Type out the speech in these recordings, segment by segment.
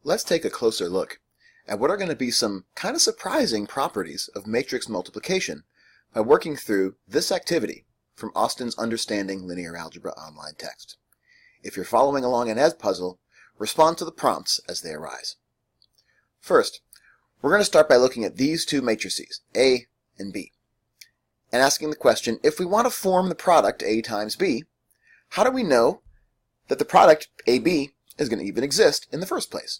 Let's take a closer look at what are going to be some kind of surprising properties of matrix multiplication by working through this activity from Austin's Understanding Linear Algebra online text. If you're following along an Edpuzzle, respond to the prompts as they arise. First, we're going to start by looking at these two matrices, A and B, and asking the question, if we want to form the product A times B, how do we know that the product AB is going to even exist in the first place?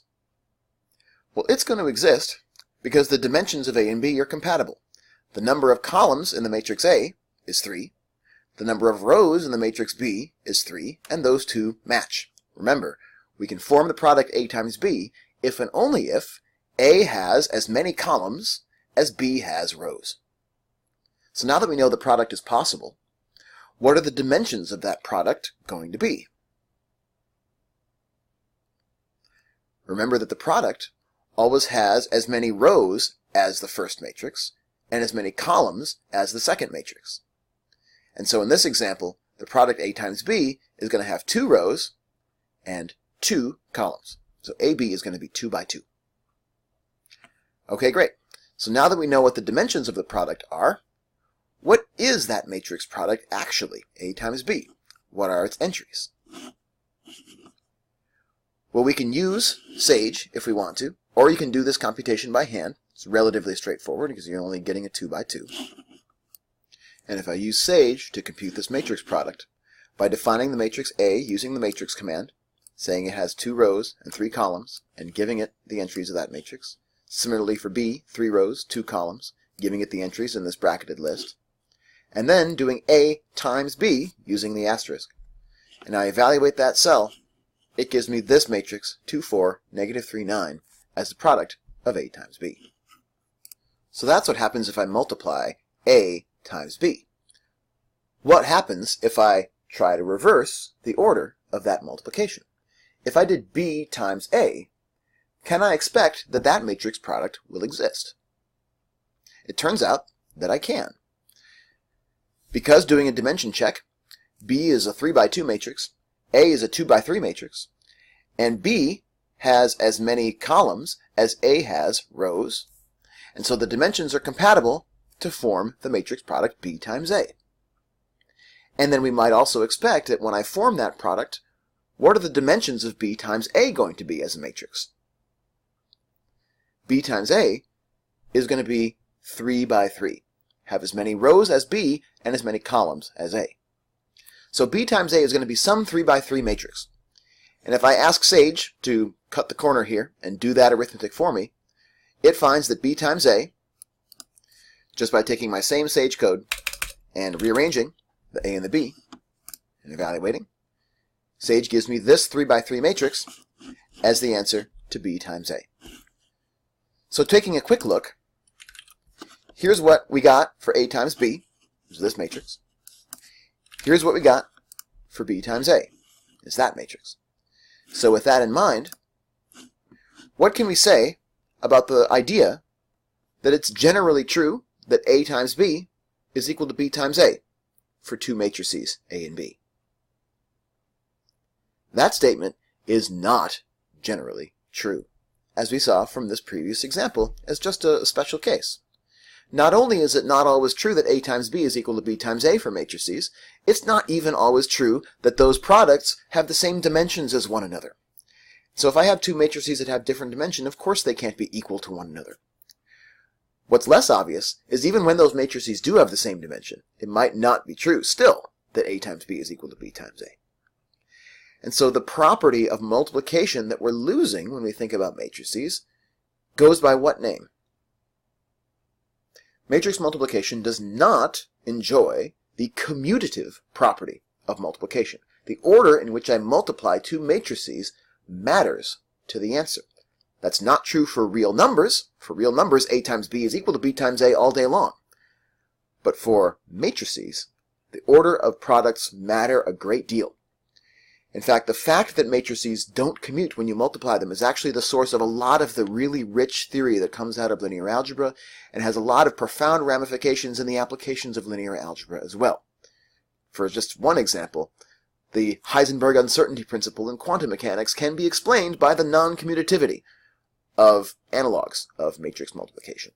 Well, it's going to exist because the dimensions of A and B are compatible. The number of columns in the matrix A is 3, the number of rows in the matrix B is 3, and those two match. Remember, we can form the product A times B if and only if A has as many columns as B has rows. So now that we know the product is possible, what are the dimensions of that product going to be? Remember that the product always has as many rows as the first matrix and as many columns as the second matrix. And so in this example, the product A times B is going to have 2 rows and 2 columns. So AB is going to be 2 by 2. Okay, great. So now that we know what the dimensions of the product are, what is that matrix product actually, A times B? What are its entries? Well, we can use Sage if we want to, or you can do this computation by hand. It's relatively straightforward because you're only getting a 2 by 2. And if I use Sage to compute this matrix product, by defining the matrix A using the matrix command, saying it has 2 rows and 3 columns, and giving it the entries of that matrix. Similarly for B, 3 rows, 2 columns, giving it the entries in this bracketed list. And then doing A times B using the asterisk. And I evaluate that cell. It gives me this matrix, 2, 4, negative 3, 9, as the product of A times B. So that's what happens if I multiply A times B. What happens if I try to reverse the order of that multiplication? If I did B times A, can I expect that that matrix product will exist? It turns out that I can. Because doing a dimension check, B is a 3 by 2 matrix, A is a 2 by 3 matrix, and B has as many columns as A has rows, and so the dimensions are compatible to form the matrix product B times A. And then we might also expect that when I form that product, what are the dimensions of B times A going to be as a matrix? B times A is going to be 3 by 3, have as many rows as B and as many columns as A. So B times A is going to be some 3 by 3 matrix. And if I ask Sage to cut the corner here and do that arithmetic for me, it finds that B times A, just by taking my same Sage code and rearranging the A and the B and evaluating, Sage gives me this 3 by 3 matrix as the answer to B times A. So taking a quick look, here's what we got for A times B, is this matrix. Here's what we got for B times A, is that matrix. So with that in mind, what can we say about the idea that it's generally true that A times B is equal to B times A for two matrices, A and B? That statement is not generally true, as we saw from this previous example as just a special case. Not only is it not always true that A times B is equal to B times A for matrices, it's not even always true that those products have the same dimensions as one another. So if I have two matrices that have different dimension, of course they can't be equal to one another. What's less obvious is even when those matrices do have the same dimension, it might not be true still that A times B is equal to B times A. And so the property of multiplication that we're losing when we think about matrices goes by what name? Matrix multiplication does not enjoy the commutative property of multiplication. The order in which I multiply two matrices matters to the answer. That's not true for real numbers. For real numbers, A times B is equal to B times A all day long. But for matrices, the order of products matter a great deal. In fact, the fact that matrices don't commute when you multiply them is actually the source of a lot of the really rich theory that comes out of linear algebra and has a lot of profound ramifications in the applications of linear algebra as well. For just one example, The Heisenberg uncertainty principle in quantum mechanics can be explained by the non-commutativity of analogs of matrix multiplication.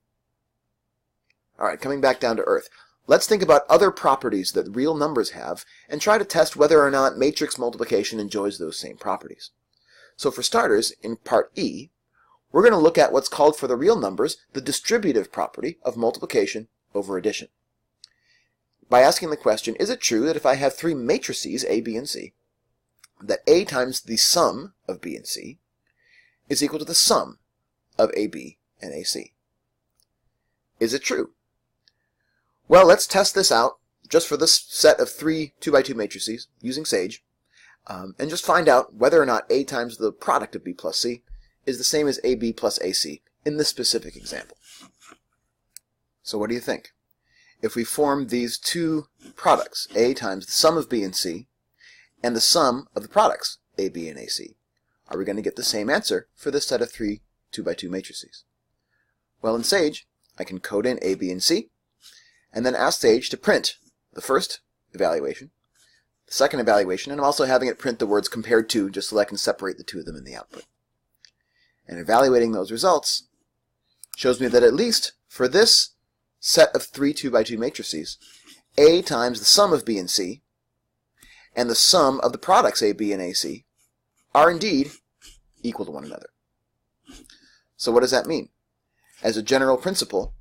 Alright, coming back down to earth. Let's think about other properties that real numbers have and try to test whether or not matrix multiplication enjoys those same properties. So for starters, in part E, we're going to look at what's called for the real numbers the distributive property of multiplication over addition. By asking the question, is it true that if I have three matrices, A, B, and C, that A times the sum of B and C is equal to the sum of AB and AC? Is it true? Well, let's test this out just for this set of three 2x2 matrices using Sage, and just find out whether or not A times the product of B plus C is the same as AB plus AC in this specific example. So what do you think? If we form these two products, A times the sum of B and C, and the sum of the products, AB and AC, are we going to get the same answer for this set of three 2x2 matrices? Well, in Sage, I can code in A, B, and C, and then ask Sage to print the first evaluation, the second evaluation, and I'm also having it print the words compared to, just so I can separate the two of them in the output. And evaluating those results shows me that at least for this set of three 2x2 matrices, A times the sum of B and C and the sum of the products AB and AC are indeed equal to one another. So what does that mean? As a general principle,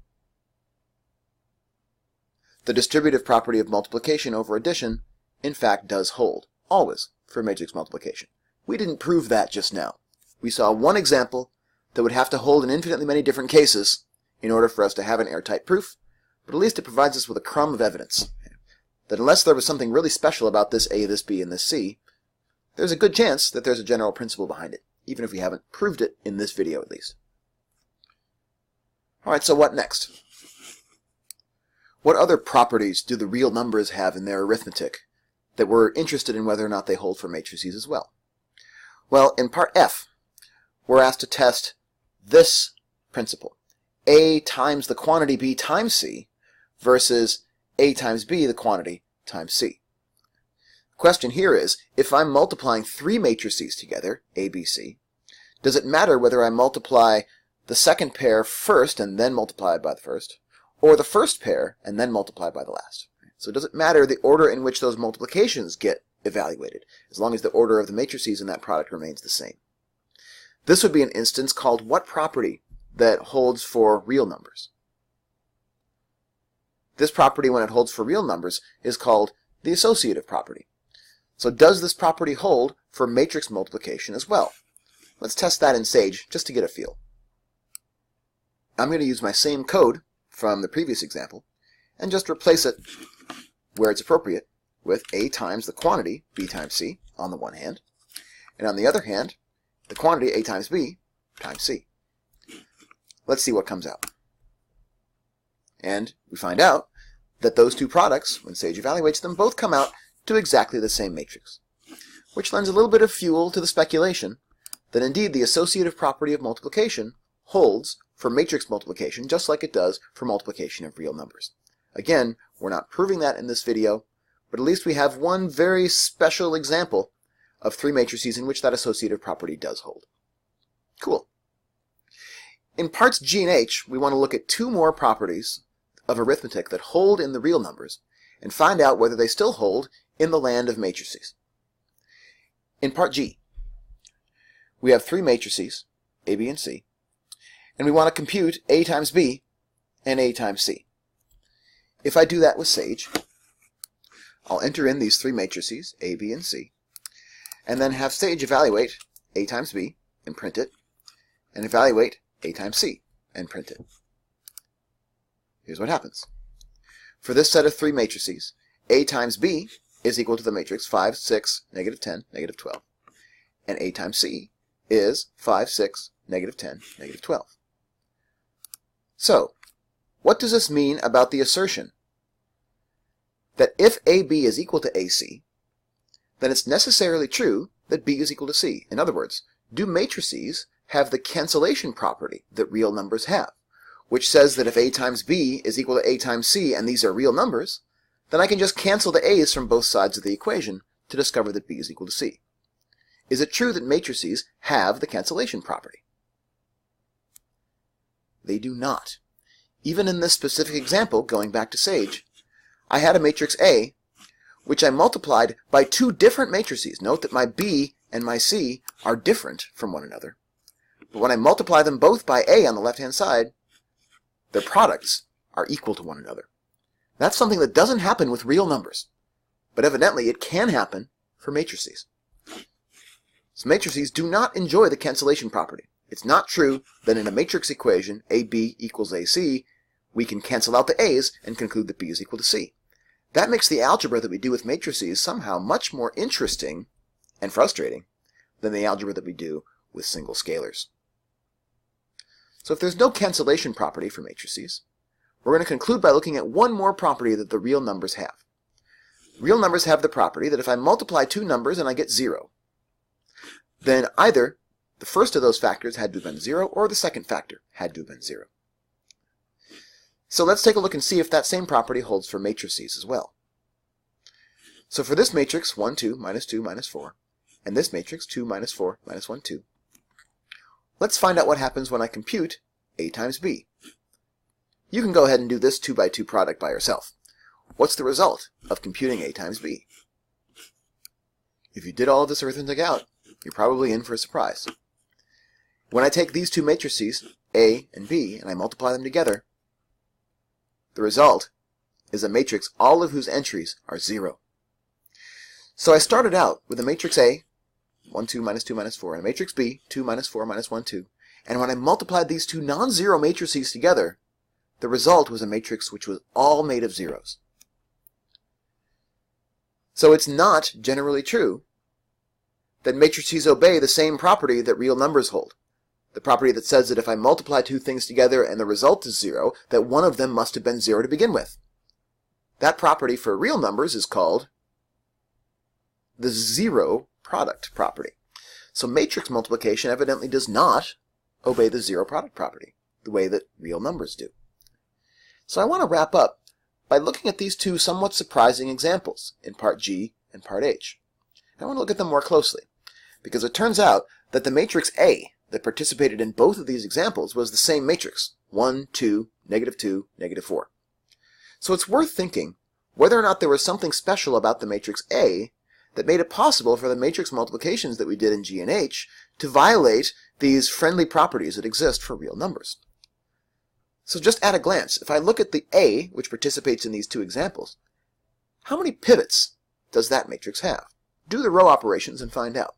the distributive property of multiplication over addition in fact does hold, always, for matrix multiplication. We didn't prove that just now. We saw one example that would have to hold in infinitely many different cases in order for us to have an airtight proof, but at least it provides us with a crumb of evidence that unless there was something really special about this A, this B, and this C, there's a good chance that there's a general principle behind it, even if we haven't proved it in this video at least. Alright, so what next? What other properties do the real numbers have in their arithmetic that we're interested in whether or not they hold for matrices as well? Well, in part F, we're asked to test this principle. A times the quantity B times C versus A times B, the quantity, times C. The question here is, if I'm multiplying three matrices together, A, B, C, does it matter whether I multiply the second pair first and then multiply by the first, or the first pair and then multiply by the last? So it doesn't matter the order in which those multiplications get evaluated, as long as the order of the matrices in that product remains the same. This would be an instance called what property that holds for real numbers? This property, when it holds for real numbers, is called the associative property. So does this property hold for matrix multiplication as well? Let's test that in Sage just to get a feel. I'm going to use my same code from the previous example and just replace it where it's appropriate with A times the quantity, B times C, on the one hand, and on the other hand, the quantity A times B times C. Let's see what comes out. And we find out that those two products, when Sage evaluates them, both come out to exactly the same matrix, which lends a little bit of fuel to the speculation that indeed the associative property of multiplication holds for matrix multiplication just like it does for multiplication of real numbers. Again, we're not proving that in this video, but at least we have one very special example of three matrices in which that associative property does hold. Cool. In parts G and H, we want to look at two more properties of arithmetic that hold in the real numbers and find out whether they still hold in the land of matrices. In part G, we have three matrices, A, B, and C, and we want to compute A times B and A times C. If I do that with Sage, I'll enter in these three matrices, A, B, and C, and then have Sage evaluate A times B and print it, and evaluate A times C and print it. Here's what happens. For this set of three matrices, A times B is equal to the matrix 5, 6, negative 10, negative 12. And A times C is 5, 6, negative 10, negative 12. So, what does this mean about the assertion that if AB is equal to AC, then it's necessarily true that B is equal to C? In other words, do matrices have the cancellation property that real numbers have, which says that if A times B is equal to A times C and these are real numbers, then I can just cancel the A's from both sides of the equation to discover that B is equal to C. Is it true that matrices have the cancellation property? They do not. Even in this specific example, going back to Sage, I had a matrix A, which I multiplied by two different matrices. Note that my B and my C are different from one another. But when I multiply them both by A on the left-hand side, their products are equal to one another. That's something that doesn't happen with real numbers, but evidently it can happen for matrices. So matrices do not enjoy the cancellation property. It's not true that in a matrix equation, AB equals AC, we can cancel out the A's and conclude that B is equal to C. That makes the algebra that we do with matrices somehow much more interesting and frustrating than the algebra that we do with single scalars. So if there's no cancellation property for matrices, we're going to conclude by looking at one more property that the real numbers have. Real numbers have the property that if I multiply two numbers and I get 0, then either the first of those factors had to have been 0 or the second factor had to have been 0. So let's take a look and see if that same property holds for matrices as well. So for this matrix, 1, 2, minus 2, minus 4, and this matrix, 2, minus 4, minus 1, 2, let's find out what happens when I compute A times B. You can go ahead and do this 2 by 2 product by yourself. What's the result of computing A times B? If you did all of this arithmetic out, you're probably in for a surprise. When I take these two matrices, A and B, and I multiply them together, the result is a matrix all of whose entries are 0. So I started out with a matrix A, 1, 2, minus 2, minus 4, and a matrix B, 2, minus 4, minus 1, 2. And when I multiplied these two non-zero matrices together, the result was a matrix which was all made of zeros. So it's not generally true that matrices obey the same property that real numbers hold. The property that says that if I multiply two things together and the result is 0, that one of them must have been 0 to begin with. That property for real numbers is called the zero product property. So matrix multiplication evidently does not obey the zero product property the way that real numbers do. So I want to wrap up by looking at these two somewhat surprising examples in part G and part H. I want to look at them more closely because it turns out that the matrix A that participated in both of these examples was the same matrix, 1, 2, negative 2, negative 4. So it's worth thinking whether or not there was something special about the matrix A that made it possible for the matrix multiplications that we did in G and H to violate these friendly properties that exist for real numbers. So just at a glance, if I look at the A, which participates in these two examples, how many pivots does that matrix have? Do the row operations and find out.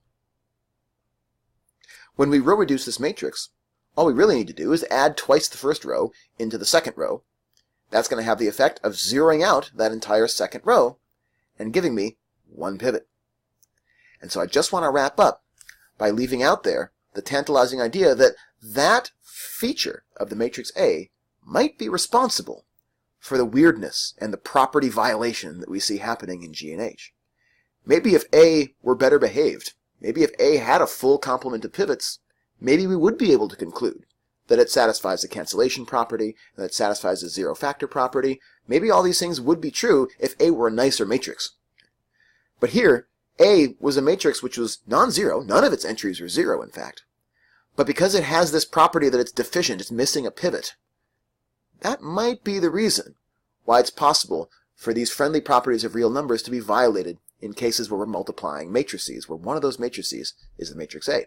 When we row reduce this matrix, all we really need to do is add twice the first row into the second row. That's going to have the effect of zeroing out that entire second row and giving me one pivot. And so I just want to wrap up by leaving out there the tantalizing idea that that feature of the matrix A might be responsible for the weirdness and the property violation that we see happening in G and H. Maybe if A were better behaved, maybe if A had a full complement of pivots, maybe we would be able to conclude that it satisfies the cancellation property, that it satisfies the zero factor property. Maybe all these things would be true if A were a nicer matrix. But here, A was a matrix which was non-zero. None of its entries were 0, in fact. But because it has this property that it's deficient, it's missing a pivot, that might be the reason why it's possible for these friendly properties of real numbers to be violated in cases where we're multiplying matrices, where one of those matrices is the matrix A.